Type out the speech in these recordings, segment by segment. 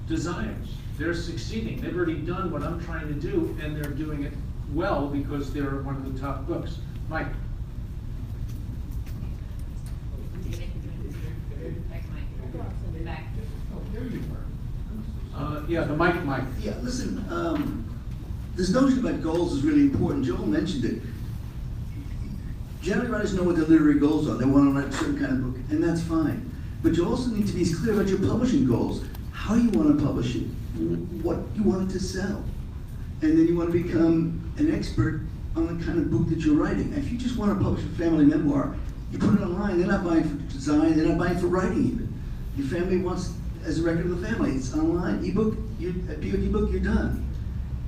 designers. They're succeeding. They've already done what I'm trying to do, and they're doing it well because they're one of the top books. Mike. Yeah, the mic. Yeah, listen, this notion about goals is really important. Joel mentioned it. Generally, writers know what their literary goals are. They want to write a certain kind of book, and that's fine. But you also need to be clear about your publishing goals, how you want to publish it, what you want it to sell. And then you want to become an expert on the kind of book that you're writing. If you just want to publish a family memoir, you put it online. They're not buying for design, they're not buying for writing even. Your family wants, as a record of the family, it's online, ebook, ebook, you're done.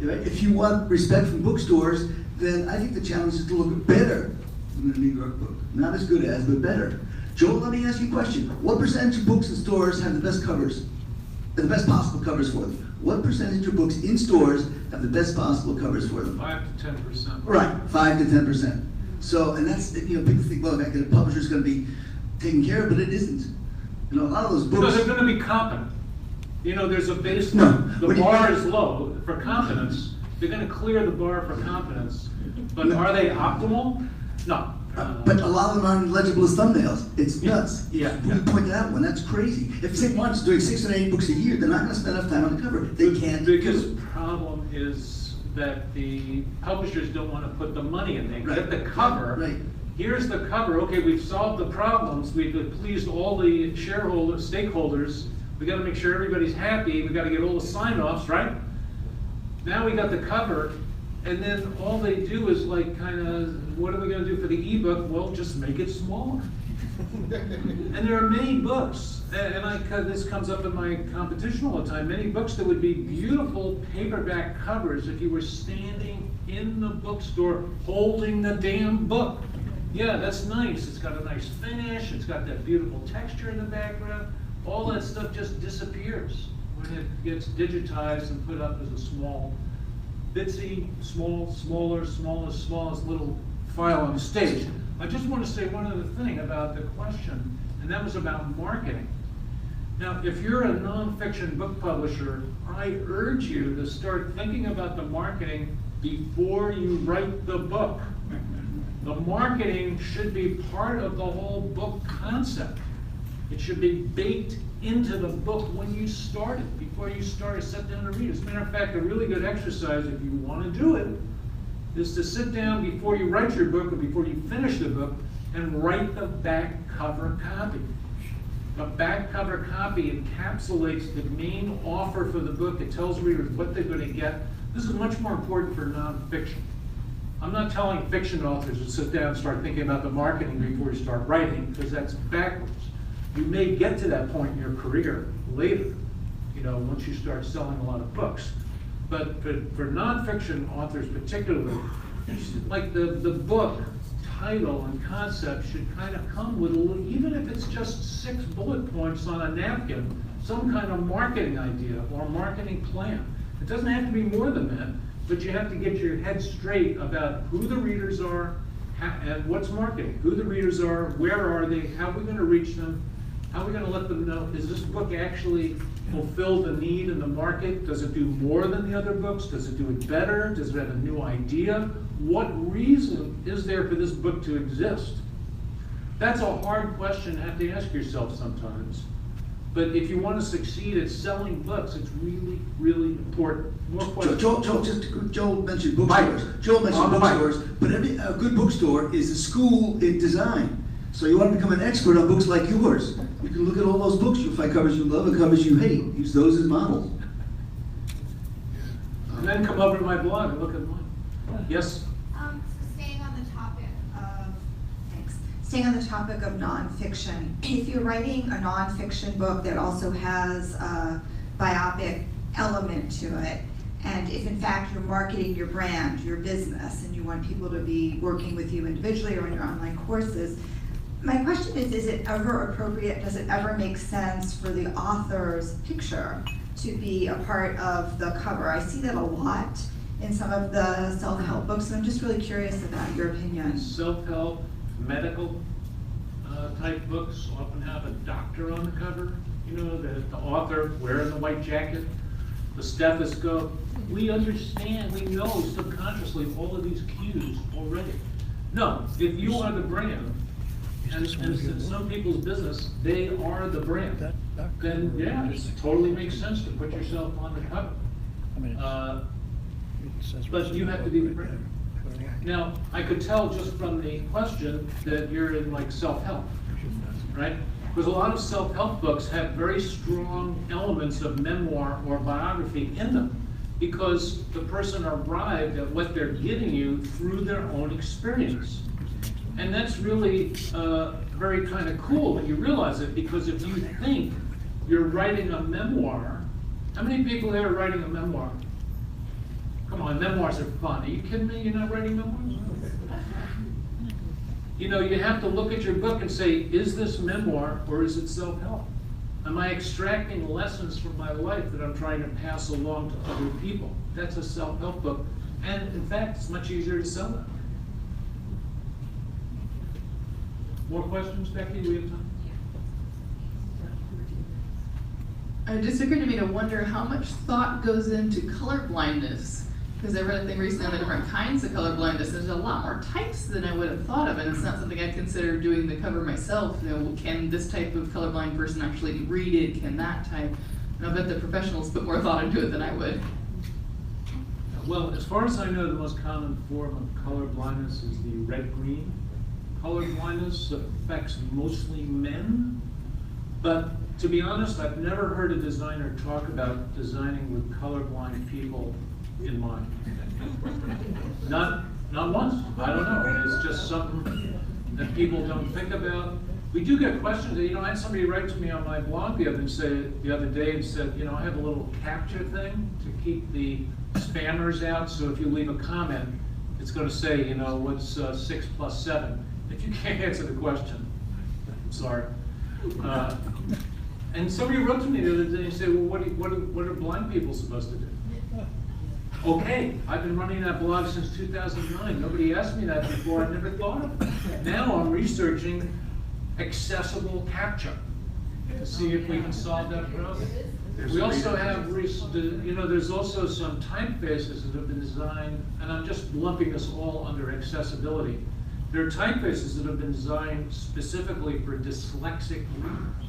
Right? If you want respect from bookstores, then I think the challenge is to look better than the New York book. Not as good as, but better. Joel, let me ask you a question. What percentage of books in stores have the best covers, the best possible covers for them? What percentage of books in stores have the best possible covers for them? 5 to 10%. Right, 5 to 10%. So, and that's, people think, well, the publisher's going to be taken care of, but it isn't. A lot of those books. No, they're going to be competent. There's a baseline. The bar is low for competence. They're going to clear the bar for competence. But are they optimal? No. But a lot of them aren't legible as thumbnails. It's nuts. Yeah. You pointed out one. That's crazy. If St. Martin's doing 6 or 8 books a year, they're not going to spend enough time on the cover. They can't. The biggest problem is that the publishers don't want to put the money in. They get the cover. Right. Here's the cover. Okay, we've solved the problems. We've pleased all the shareholders, stakeholders. We got to make sure everybody's happy. We got to get all the sign-offs, right? Now we got the cover. And then all they do is like kind of, what are we going to do for the ebook? Well, just make it smaller. And there are many books, and this comes up in my competition all the time, many books that would be beautiful paperback covers if you were standing in the bookstore holding the damn book. Yeah, that's nice. It's got a nice finish. It's got that beautiful texture in the background. All that stuff just disappears when it gets digitized and put up as a small bitsy, smallest little file on the stage. I just want to say one other thing about the question, and that was about marketing. Now, if you're a nonfiction book publisher, I urge you to start thinking about the marketing before you write the book. The marketing should be part of the whole book concept. It should be baked into the book when you start it, before you start to sit down and read it. As a matter of fact, a really good exercise, if you want to do it, is to sit down before you write your book or before you finish the book and write the back cover copy. The back cover copy encapsulates the main offer for the book. It tells readers what they're going to get. This is much more important for nonfiction. I'm not telling fiction authors to sit down and start thinking about the marketing before you start writing, because that's backwards. You may get to that point in your career later, once you start selling a lot of books. But for nonfiction authors particularly, like the book title and concept should kind of come with a little, even if it's just 6 bullet points on a napkin, some kind of marketing idea or marketing plan. It doesn't have to be more than that, but you have to get your head straight about who the readers are and what's marketing, who the readers are, where are they, how are we going to reach them, how are we going to let them know, is this book actually fulfill the need in the market? Does it do more than the other books? Does it do it better? Does it have a new idea? What reason is there for this book to exist? That's a hard question to have to ask yourself sometimes. But if you want to succeed at selling books, it's really, really important. More questions? Joel mentioned bookstores. Joel mentioned bookstores, but a good bookstore is a school in design. So you want to become an expert on books like yours. You can look at all those books. You'll find covers you love and covers you hate. Use those as models. And then come over to my blog and look at mine. Yes? Staying on the topic of nonfiction, if you're writing a nonfiction book that also has a biopic element to it, and if in fact you're marketing your brand, your business, and you want people to be working with you individually or in your online courses, my question is it ever appropriate, does it ever make sense for the author's picture to be a part of the cover? I see that a lot in some of the self-help books, and I'm just really curious about your opinion. Self-help, medical type books often have a doctor on the cover. you know, the author wearing the white jacket, the stethoscope. We understand, we know subconsciously all of these cues already. No, if you are the brand, and in some people's business, they are the brand, then yeah, it totally makes sense to put yourself on the cover. But you have to be the brand. Now, I could tell just from the question that you're in like self-help, right? Because a lot of self-help books have very strong elements of memoir or biography in them, because the person arrived at what they're giving you through their own experience. And that's really very kind of cool when you realize it, because if you think you're writing a memoir, how many people here are writing a memoir? Come on, memoirs are fun. Are you kidding me? You're not writing memoirs? You know, you have to look at your book and say, is this memoir or is it self-help? Am I extracting lessons from my life that I'm trying to pass along to other people? That's a self-help book. And in fact, it's much easier to sell that. More questions, Becky? Do we have time? It just occurred to me to wonder how much thought goes into color blindness. Because I read a thing recently on the different kinds of color blindness. There's a lot more types than I would have thought of, and it's not something I'd consider doing the cover myself. You know, can this type of colorblind person actually read it? Can that type? And I bet the professionals put more thought into it than I would. Well, as far as I know, the most common form of color blindness is the red-green. Color blindness affects mostly men, but to be honest, I've never heard a designer talk about designing with colorblind people in mind. Not once. I don't know. It's just something that people don't think about. We do get questions. You know, I had somebody write to me on my blog the other day and said, you know, I have a little capture thing to keep the spammers out. So if you leave a comment, it's going to say, you know, what's 6 plus 7? If you can't answer the question, I'm sorry. And somebody wrote to me the other day and said, well, what are blind people supposed to do? Okay, I've been running that blog since 2009. Nobody asked me that before. I never thought of it. Now I'm researching accessible capture to see if we can solve that problem. We also have, you know, there's also some typefaces that have been designed, and I'm just lumping this all under accessibility. There are typefaces that have been designed specifically for dyslexic readers.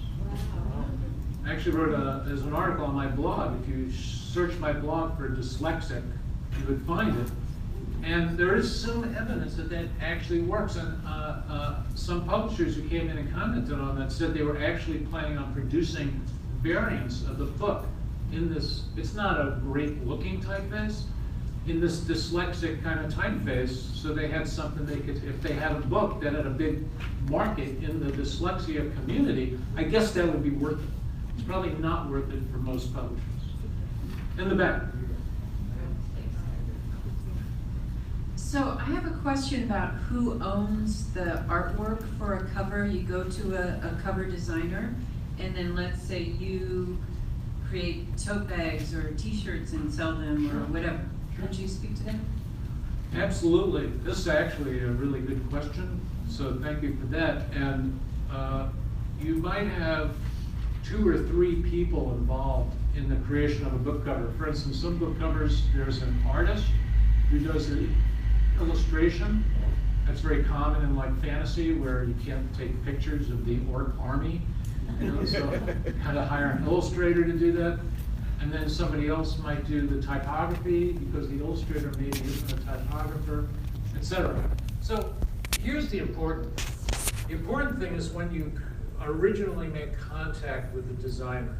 I actually wrote there's an article on my blog. If you search my blog for dyslexic, you would find it. And there is some evidence that that actually works. And some publishers who came in and commented on that said they were actually planning on producing variants of the book in this, it's not a great looking typeface, in this dyslexic kind of typeface, so they had something they could, if they had a book that had a big market in the dyslexia community, I guess that would be worth it. It's probably not worth it for most publishers. In the back. So I have a question about who owns the artwork for a cover. You go to a cover designer, and then let's say you create tote bags or t-shirts and sell them or whatever. Could you speak to that? Absolutely. This is actually a really good question, so thank you for that. And you might have 2 or 3 people involved in the creation of a book cover. For instance, some book covers, there's an artist who does the illustration. That's very common in like fantasy, where you can't take pictures of the orc army. You know, so kind of hire an illustrator to do that. And then somebody else might do the typography, because the illustrator maybe isn't a typographer, etc. So here's the important thing. The important thing is when you originally make contact with the designer.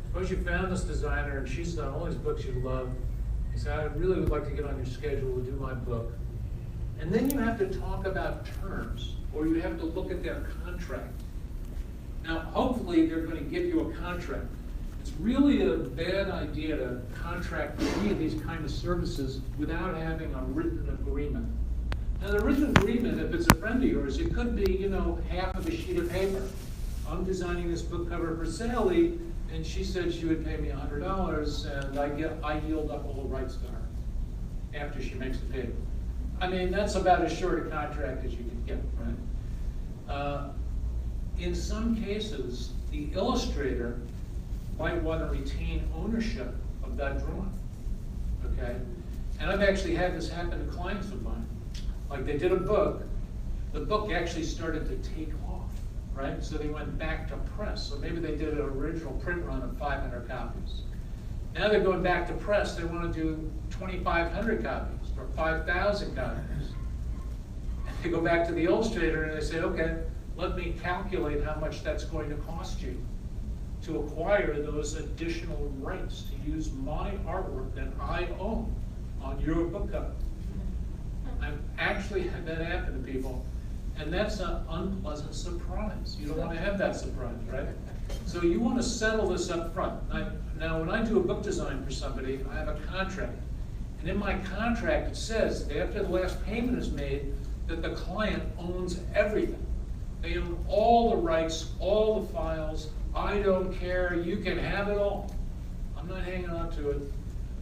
Suppose you found this designer and she's done all these books you love. You say, I really would like to get on your schedule to do my book. And then you have to talk about terms, or you have to look at their contract. Now, hopefully they're going to give you a contract. It's really a bad idea to contract any of these kind of services without having a written agreement. Now, the written agreement, if it's a friend of yours, it could be, you know, half of a sheet of paper. I'm designing this book cover for Sally, and she said she would pay me $100, and I yield up all the rights to her after she makes the payment. I mean, that's about as short a contract as you can get, right? In some cases, the illustrator might want to retain ownership of that drawing, okay? And I've actually had this happen to clients of mine. Like they did a book, the book actually started to take off, right? So they went back to press. So maybe they did an original print run of 500 copies. Now they're going back to press, they want to do 2,500 copies or 5,000 copies. And they go back to the illustrator and they say, okay, let me calculate how much that's going to cost you to acquire those additional rights to use my artwork that I own on your book cover. I've actually had that happen to people, and that's an unpleasant surprise. You don't want to have that surprise, right? So you want to settle this up front. Now, when I do a book design for somebody, I have a contract. And in my contract, it says that after the last payment is made, that the client owns everything. They own all the rights, all the files. I don't care, you can have it all. I'm not hanging on to it.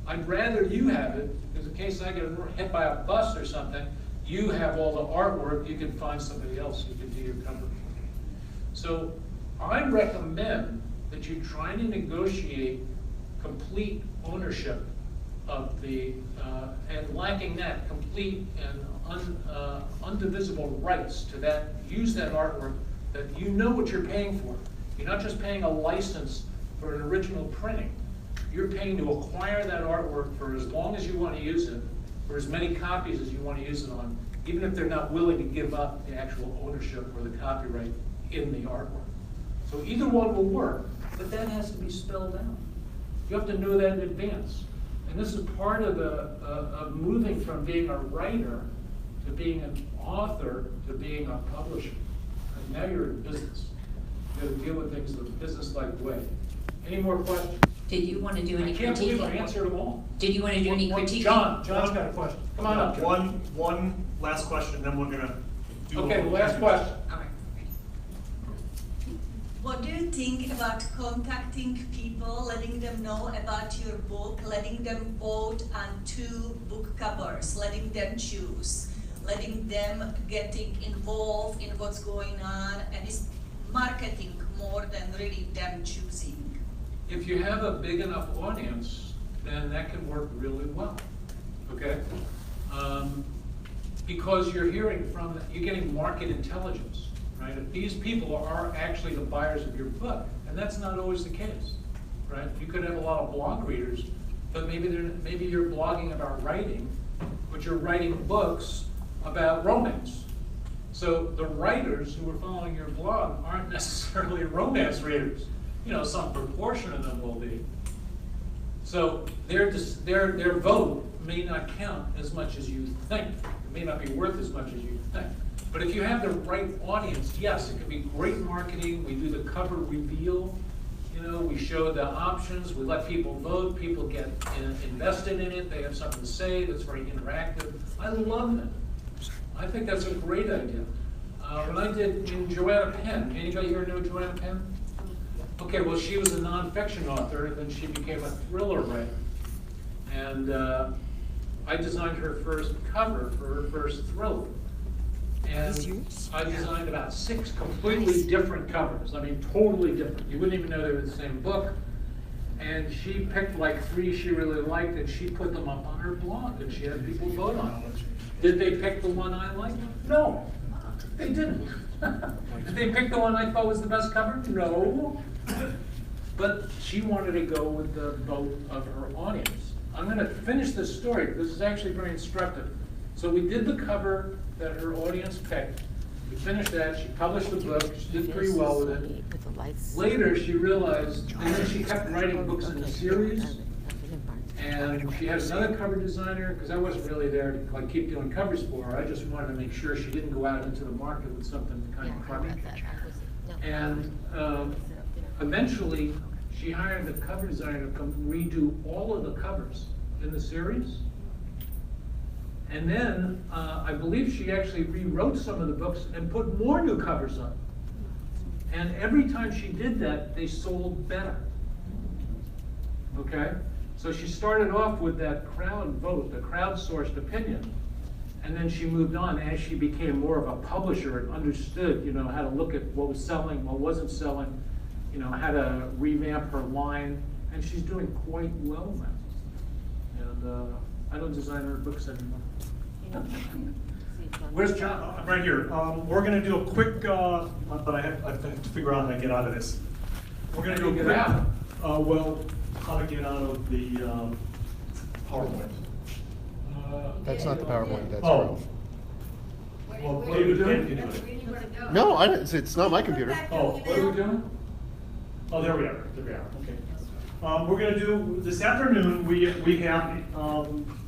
I'd rather you have it, because in case I get hit by a bus or something, you have all the artwork, you can find somebody else who can do your cover. So I recommend that you try to negotiate complete ownership of the, and lacking that, complete and undivisible rights to that, use that artwork, that you know what you're paying for. You're not just paying a license for an original printing. You're paying to acquire that artwork for as long as you want to use it, for as many copies as you want to use it on, even if they're not willing to give up the actual ownership or the copyright in the artwork. So either one will work, but that has to be spelled out. You have to know that in advance. And this is part of of moving from being a writer to being an author to being a publisher. And now you're in business. You got to deal with things the business-like way. Any more questions? Did you want to do any I can't believe I critiquing? answered them all. Did you want to do any critiquing? John's got a question. Come on up, John. One last question, then we're gonna do. Okay, the last question. All right. What do you think about contacting people, letting them know about your book, letting them vote on 2 book covers, letting them choose, letting them getting involved in what's going on, and is marketing more than really them choosing? If you have a big enough audience, then that can work really well, okay? Because you're hearing from, you're getting market intelligence, right? If these people are actually the buyers of your book, and that's not always the case, right? You could have a lot of blog readers, but maybe you're blogging about writing, but you're writing books about romance. So the writers who are following your blog aren't necessarily romance readers. You know, some proportion of them will be. So their vote may not count as much as you think. It may not be worth as much as you think. But if you have the right audience, yes, it can be great marketing. We do the cover reveal. You know, we show the options. We let people vote. People get invested in it. They have something to say that's very interactive. I love that. I think that's a great idea. When I did in Joanna Penn, anybody here know Joanna Penn? Okay, well, she was a nonfiction author, and then she became a thriller writer. And I designed her first cover for her first thriller. And I designed about 6 completely different covers. I mean, totally different. You wouldn't even know they were the same book. And she picked like 3 she really liked, and she put them up on her blog, and she had people vote on them. Did they pick the one I liked? No, they didn't. Did they pick the one I thought was the best cover? No. But she wanted to go with the vote of her audience. I'm going to finish this story. This is actually very instructive. So we did the cover that her audience picked. We finished that. She published the book. She did pretty well with it. Later, she realized, and then she kept writing books in the series. And she had another cover designer, because I wasn't really there to like keep doing covers for her. I just wanted to make sure she didn't go out into the market with something kind of crummy. And eventually, she hired the cover designer to come redo all of the covers in the series. And then I believe she actually rewrote some of the books and put more new covers up. And every time she did that, they sold better. Okay? So she started off with that crowd vote, the crowdsourced opinion, and then she moved on as she became more of a publisher and understood, you know, how to look at what was selling, what wasn't selling. you know, had to revamp her line, and she's doing quite well now. And I don't design her books anymore. Where's John? I'm right here. We're gonna do a quick, but I have to figure out how to get out of this. We're gonna do a Get quick, out. well, how to get out of the PowerPoint. That's not the PowerPoint, that's Oh. Ralph. Well, What are we David doing? can do it. No, it's not my computer. Oh, What are we doing? oh, there we are, okay. We're gonna do, this afternoon, we have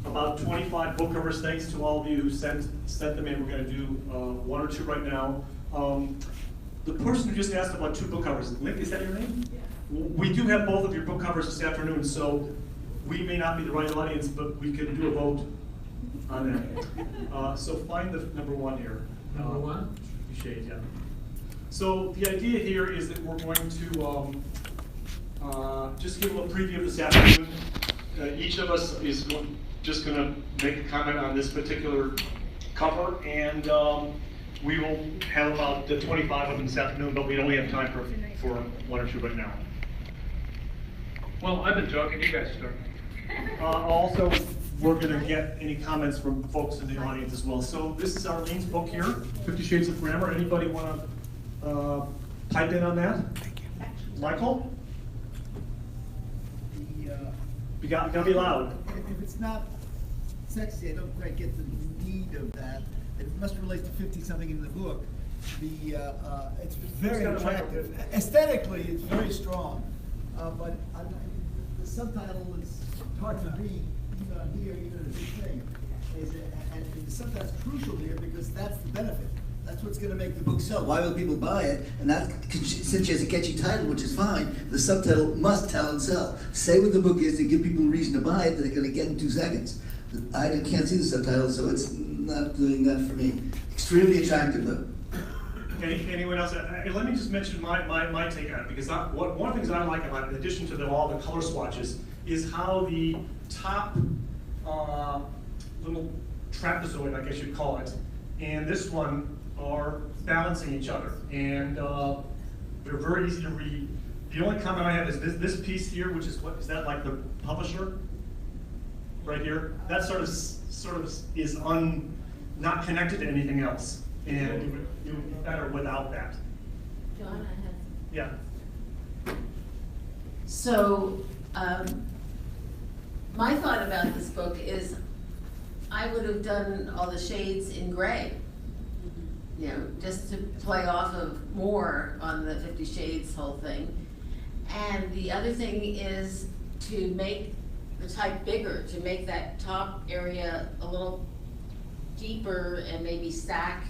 about 25 book covers, thanks to all of you who sent them in. We're gonna do one or two right now. The person who just asked about 2 book covers, Nick, is that your name? Yeah. We do have both of your book covers this afternoon, so we may not be the right audience, but we can do a vote on that. So find the number 1 here. Number 1? Shade, yeah. So the idea here is that we're going to just give a little preview of this afternoon. Each of us is just going to make a comment on this particular cover, and we will have about 25 of them this afternoon, but we only have time for 1 or 2 right now. Well, I've been talking, you guys start. Also, we're going to get any comments from folks in the audience as well. So this is Arlene's book here, 50 Shades of Grammar. Anybody want to pipe in on that? Michael? You got to be loud. If it's not sexy, I don't quite get the need of that. It must relate to 50-something in the book. It's very attractive. Aesthetically, it's very strong, but the subtitle is hard to read, even on here, even as this thing. And it's sometimes crucial here because that's the benefit. That's what's going to make the book sell. Why will people buy it? And that, since she has a catchy title, which is fine, the subtitle must tell and sell. Say what the book is to give people a reason to buy it that they're going to get in 2 seconds. I can't see the subtitle, so it's not doing that for me. Extremely attractive, though. Anyone else? Let me just mention my take on it, because one of the things I like about it, in addition to all the color swatches, is how the top little trapezoid, I guess you'd call it, and this one are balancing each other, and they're very easy to read. The only comment I have is this piece here, which is is that like the publisher right here? That sort of is not connected to anything else, and it would be better without that. John, I have. Yeah. So, my thought about this book is I would have done all the shades in gray. You know, just to play off of more on the 50 Shades whole thing. And the other thing is to make the type bigger, to make that top area a little deeper and maybe stack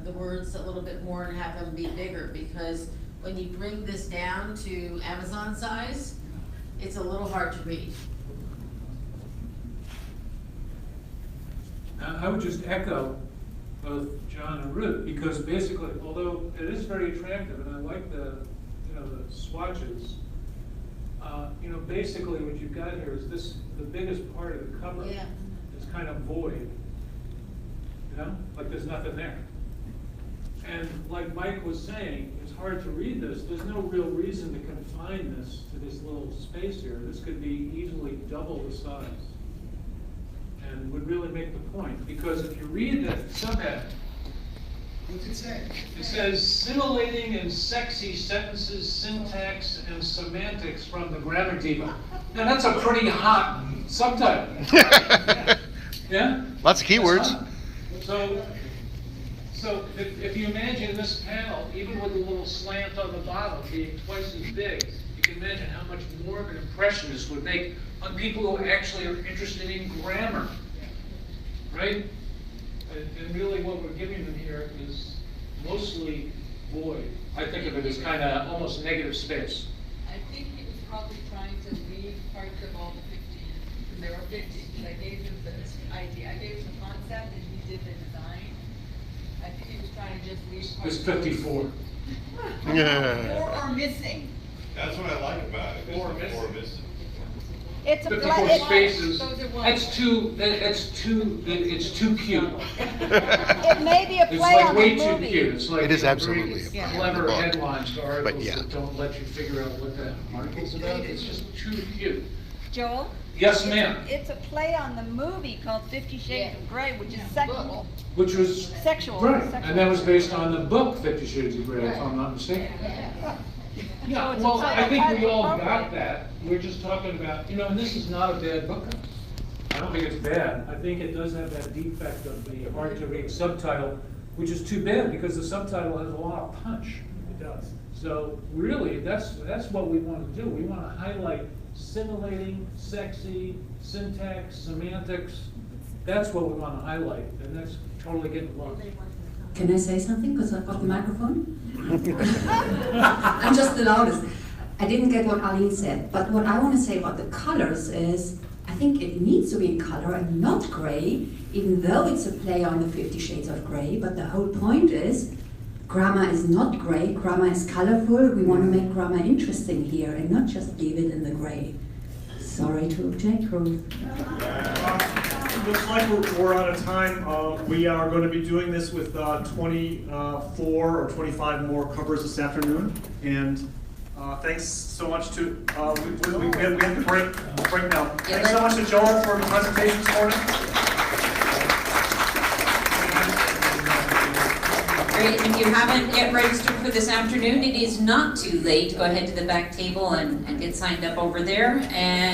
the words a little bit more and have them be bigger, because when you bring this down to Amazon size, it's a little hard to read. I would just echo both John and Ruth, because basically, although it is very attractive, and I like the swatches, basically what you've got here is the biggest part of the cover. Yeah. It's kind of void, like there's nothing there. And like Mike was saying, it's hard to read this. There's no real reason to confine this to this little space here. This could be easily double the size, and would really make the point. Because if you read the subhead, What's it say? it says scintillating and sexy sentences, syntax, and semantics from the Grammar Diva. Now that's a pretty hot subtitle. Yeah? Lots of keywords. So if you imagine this panel, even with a little slant on the bottom being twice as big, you can imagine how much more of an impression this would make on people who actually are interested in grammar, right? And really what we're giving them here is mostly void. I think of it as kind of almost negative space. I think he was probably trying to leave parts of all the 50, because there were 50, because I gave him the idea, I gave him the concept and he did the design. I think he was trying to just leave parts. It's 54. Yeah. Or are missing. That's what I like about it. Or missing. It's a 54 play, spaces, Those are ones. it's too cute. it may be a It's play like on way the too movie. cute, it's like. It is you know, absolutely very a play on the clever book, headlines to articles yeah. that don't let you figure out what that article's about, it's just too cute. Joel? Yes, ma'am. It's a play on the movie called 50 Shades of Grey, which is sexual. Which was. Sexual. Right, sexual. and that was based on the book 50 Shades of Grey, if I'm not mistaken. Yeah, So it's well, a I think we all appropriate. got that, we're just talking about, you know, and this is not a bad book. I don't think it's bad, I think it does have that defect of the hard to read subtitle, which is too bad, because the subtitle has a lot of punch. It does. So really, that's what we want to do, we want to highlight scintillating, sexy, syntax, semantics, that's what we want to highlight, and that's totally getting lost. Can I say something, because I've got the microphone? I'm just the loudest. I didn't get what Arlene said, but what I want to say about the colors is, I think it needs to be in color and not gray, even though it's a play on the 50 Shades of Grey, but the whole point is, grammar is not gray, grammar is colorful, we want to make grammar interesting here, and not just leave it in the gray. Sorry to object, Ruth. Looks like we're out of time. We are going to be doing this with 24 or 25 more covers this afternoon. And thanks so much to, we have to break now. Thanks so much to Joel for the presentation this morning. Great, if you haven't yet registered for this afternoon, it is not too late. Go ahead to the back table and get signed up over there. And